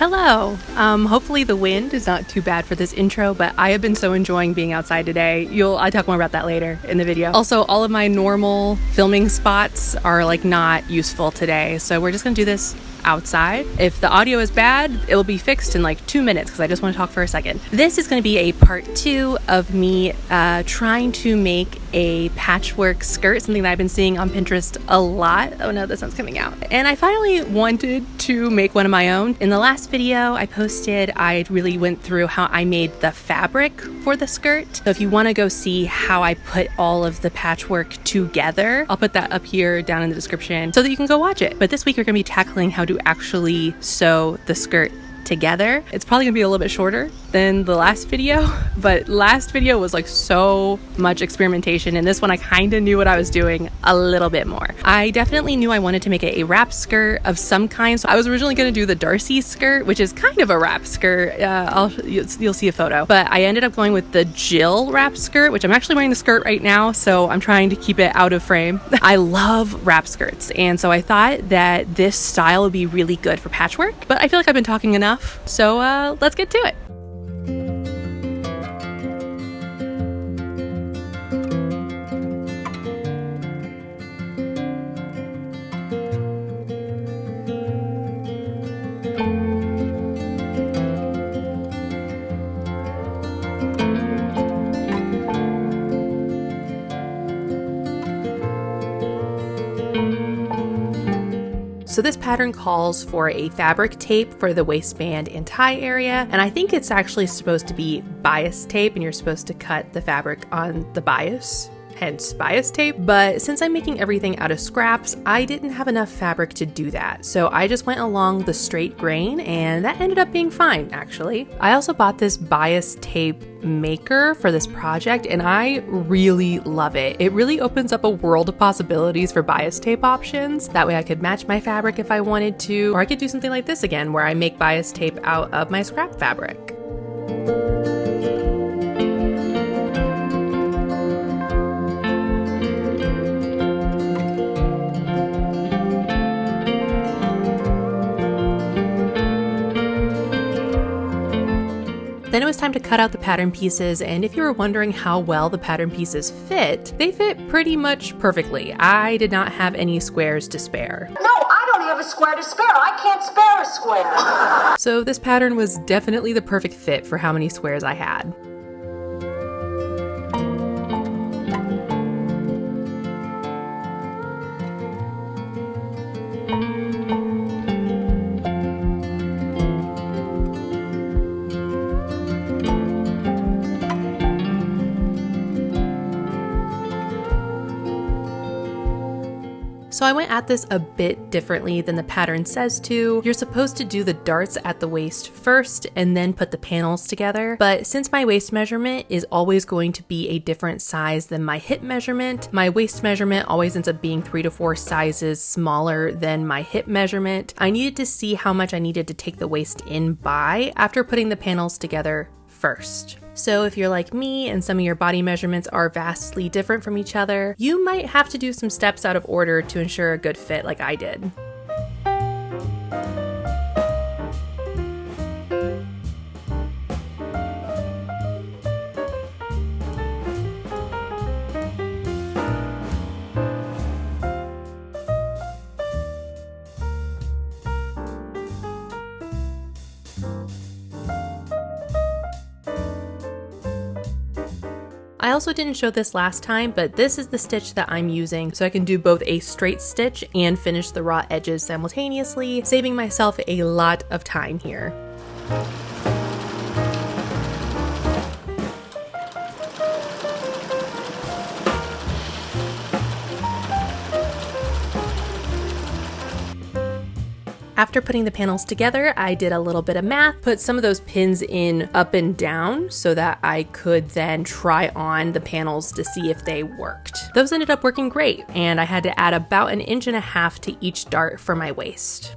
Hello! Hopefully the wind is not too bad for this intro, but I have been so enjoying being outside today. I'll talk more about that later in the video. Also, all of my normal filming spots are not useful today, so we're just gonna do this outside. If the audio is bad, it'll be fixed in 2 minutes because I just want to talk for a second. This is going to be a part 2 of me trying to make a patchwork skirt, something that I've been seeing on Pinterest a lot. Oh no, the sun's coming out. And I finally wanted to make one of my own. In the last video I posted, I really went through how I made the fabric for the skirt. So if you want to go see how I put all of the patchwork together, I'll put that up here down in the description so that you can go watch it. But this week we're going to be tackling how to actually sew the skirt together. It's probably gonna be a little bit shorter than the last video, but last video was so much experimentation, and this one I kind of knew what I was doing a little bit more. I definitely knew I wanted to make a wrap skirt of some kind, so I was originally going to do the Darcy skirt, which is kind of a wrap skirt. You'll see a photo, but I ended up going with the Jill wrap skirt, which I'm actually wearing the skirt right now, so I'm trying to keep it out of frame. I love wrap skirts, and so I thought that this style would be really good for patchwork, but I feel like I've been talking enough. So let's get to it. So this pattern calls for a fabric tape for the waistband and tie area, and I think it's actually supposed to be bias tape, and you're supposed to cut the fabric on the bias, hence bias tape. But since I'm making everything out of scraps, I didn't have enough fabric to do that, so I just went along the straight grain, and that ended up being fine, actually. I also bought this bias tape maker for this project, and I really love it. It really opens up a world of possibilities for bias tape options. That way I could match my fabric if I wanted to, or I could do something like this again where I make bias tape out of my scrap fabric. Then it was time to cut out the pattern pieces, and if you were wondering how well the pattern pieces fit, they fit pretty much perfectly. I did not have any squares to spare. No, I don't have a square to spare. I can't spare a square. So this pattern was definitely the perfect fit for how many squares I had. So I went at this a bit differently than the pattern says to. You're supposed to do the darts at the waist first and then put the panels together. But since my waist measurement is always going to be a different size than my hip measurement, my waist measurement always ends up being 3 to 4 sizes smaller than my hip measurement. I needed to see how much I needed to take the waist in by after putting the panels together first. So if you're like me and some of your body measurements are vastly different from each other, you might have to do some steps out of order to ensure a good fit like I did. I also didn't show this last time, but this is the stitch that I'm using, so I can do both a straight stitch and finish the raw edges simultaneously, saving myself a lot of time here. After putting the panels together, I did a little bit of math, put some of those pins in up and down so that I could then try on the panels to see if they worked. Those ended up working great, and I had to add about 1.5 inches to each dart for my waist.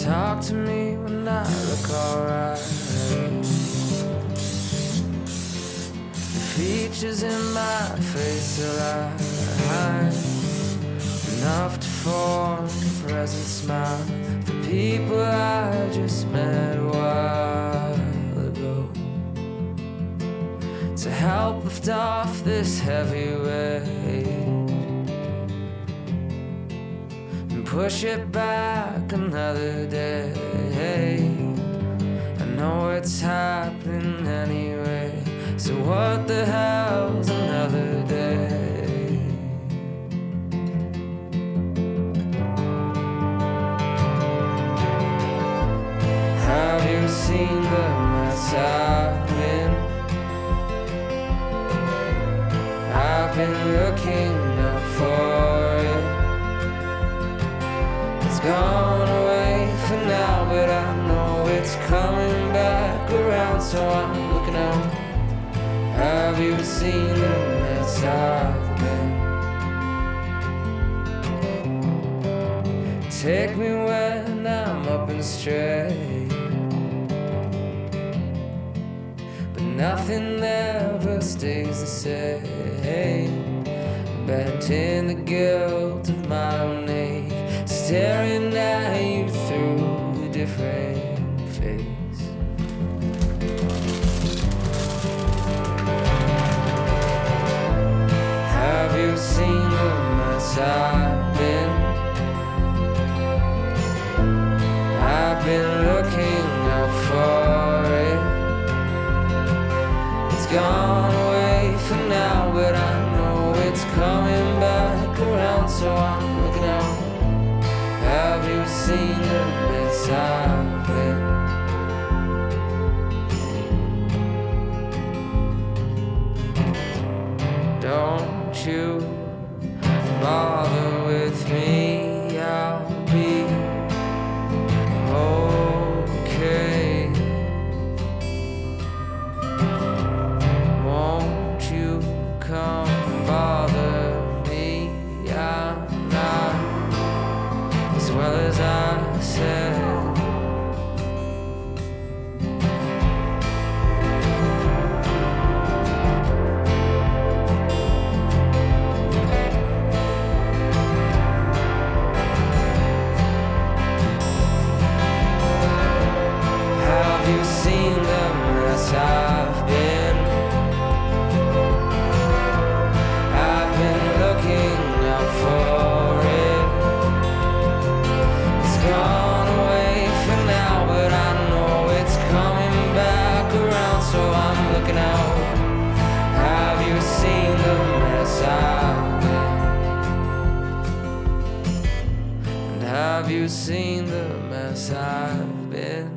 Talk to me when I look alright. The features in my face are alive, enough to form a present smile for people I just met a while ago. To help lift off this heavy weight and push it back another day. I know it's happening anyway, so what the hell's another day? Have you seen the mess I've been? I've been looking up for it. It's gone away for now, but I know it's coming back around, so I'm looking out. Have you seen the mess I've been? Take me when I'm up and straight, but nothing ever stays the same. Bent in the guilt of my own ache, staring at you through a different face. Have you seen the mess I've been? I've been looking out for it. It's gone away for now, but I know it's coming back around, so I'm looking out. Have you seen the mess I've been? Don't you bother with me, I'll be okay. Won't you come bother me? I'm not as well as I said. Have you seen the mess I've been? I've been looking out for it. It's gone away for now, but I know it's coming back around, so I'm looking out. Have you seen the mess I've been? And have you seen the mess I've been?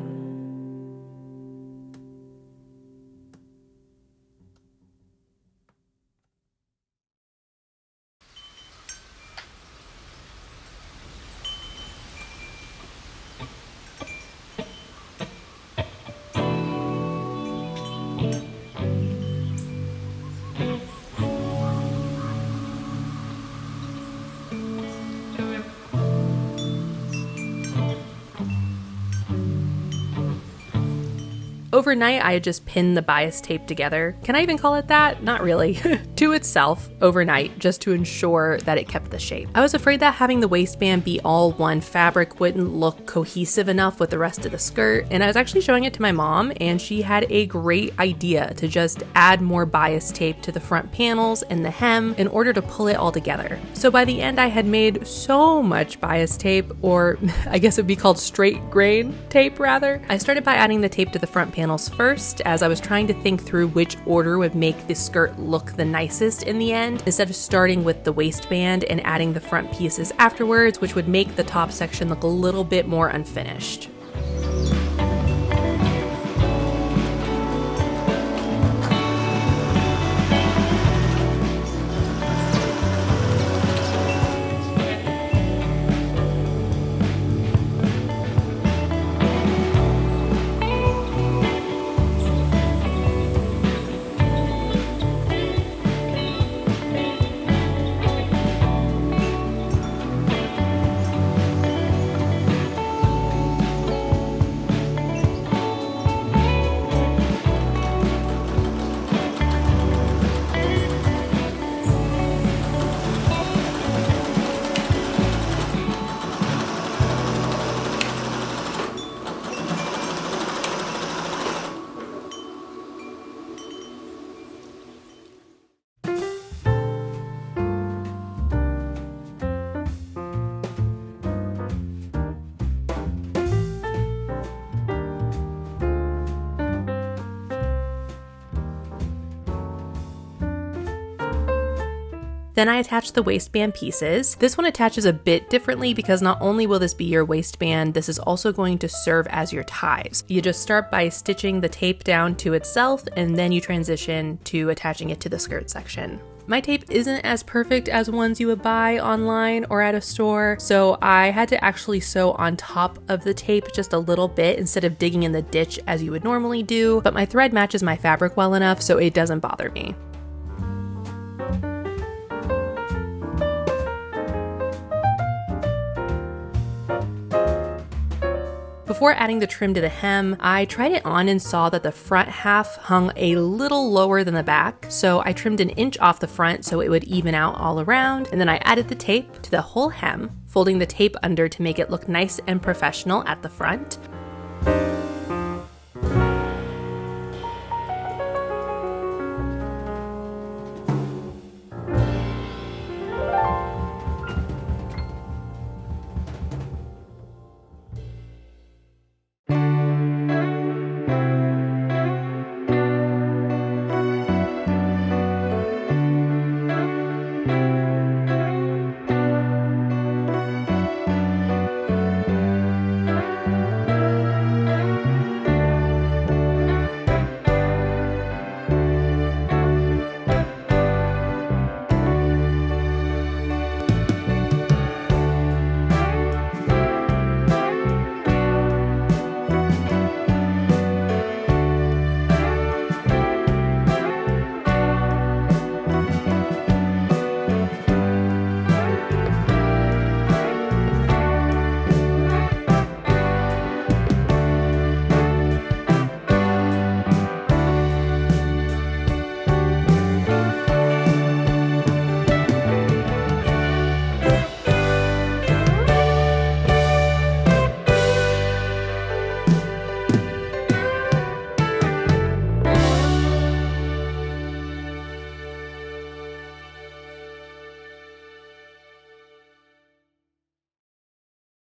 Overnight, I had just pinned the bias tape together. Can I even call it that? Not really. To itself overnight, just to ensure that it kept the shape. I was afraid that having the waistband be all one fabric wouldn't look cohesive enough with the rest of the skirt, and I was actually showing it to my mom, and she had a great idea to just add more bias tape to the front panels and the hem in order to pull it all together. So by the end, I had made so much bias tape, or I guess it would be called straight grain tape rather. I started by adding the tape to the front panels first, as I was trying to think through which order would make the skirt look the nicest in the end, instead of starting with the waistband and adding the front pieces afterwards, which would make the top section look a little bit more unfinished. Then I attach the waistband pieces. This one attaches a bit differently because not only will this be your waistband, this is also going to serve as your ties. You just start by stitching the tape down to itself, and then you transition to attaching it to the skirt section. My tape isn't as perfect as ones you would buy online or at a store, so I had to actually sew on top of the tape just a little bit instead of digging in the ditch as you would normally do, but my thread matches my fabric well enough so it doesn't bother me. Before adding the trim to the hem, I tried it on and saw that the front half hung a little lower than the back, so I trimmed an inch off the front so it would even out all around, and then I added the tape to the whole hem, folding the tape under to make it look nice and professional at the front.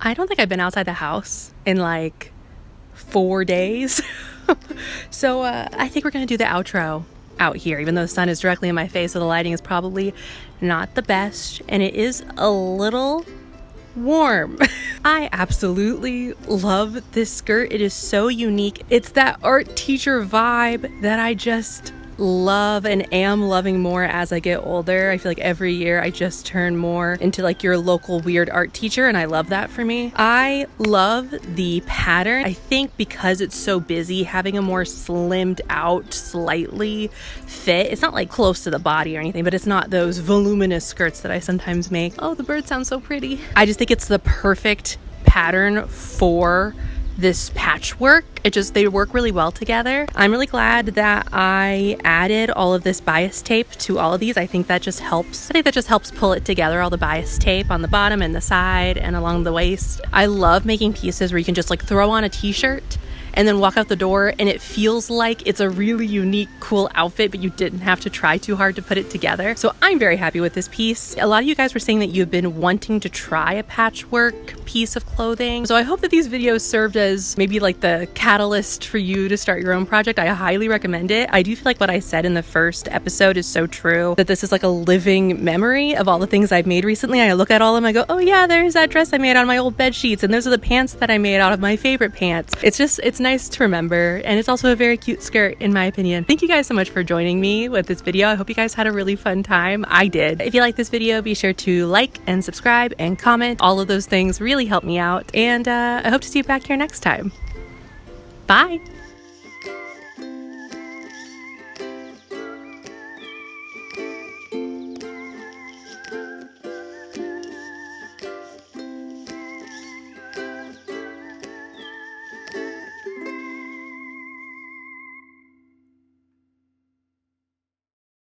I don't think I've been outside the house in like 4 days. So I think we're gonna do the outro out here, even though the sun is directly in my face, so the lighting is probably not the best, and it is a little warm. I absolutely love this skirt. It is so unique. It's that art teacher vibe that I just love and am loving more as I get older. I feel like every year I just turn more into like your local weird art teacher, and I love that for me. I love the pattern. I think because it's so busy, having a more slimmed out slightly fit, it's not like close to the body or anything, but it's not those voluminous skirts that I sometimes make. Oh, the bird sounds so pretty. I just think it's the perfect pattern for this patchwork. They work really well together. I'm really glad that I added all of this bias tape to all of these. I think that just helps pull it together, all the bias tape on the bottom and the side and along the waist. I love making pieces where you can just like throw on a t-shirt and then walk out the door and it feels like it's a really unique, cool outfit, but you didn't have to try too hard to put it together. So I'm very happy with this piece. A lot of you guys were saying that you've been wanting to try a patchwork piece of clothing. So I hope that these videos served as maybe like the catalyst for you to start your own project. I highly recommend it. I do feel like what I said in the first episode is so true, that this is like a living memory of all the things I've made recently. I look at all of them, I go, oh yeah, there's that dress I made out of my old bed sheets, and those are the pants that I made out of my favorite pants. It's nice to remember, and it's also a very cute skirt in my opinion. Thank you guys so much for joining me with this video. I hope you guys had a really fun time. I did. If you like this video, be sure to like and subscribe and comment. All of those things really help me out, and I hope to see you back here next time. Bye!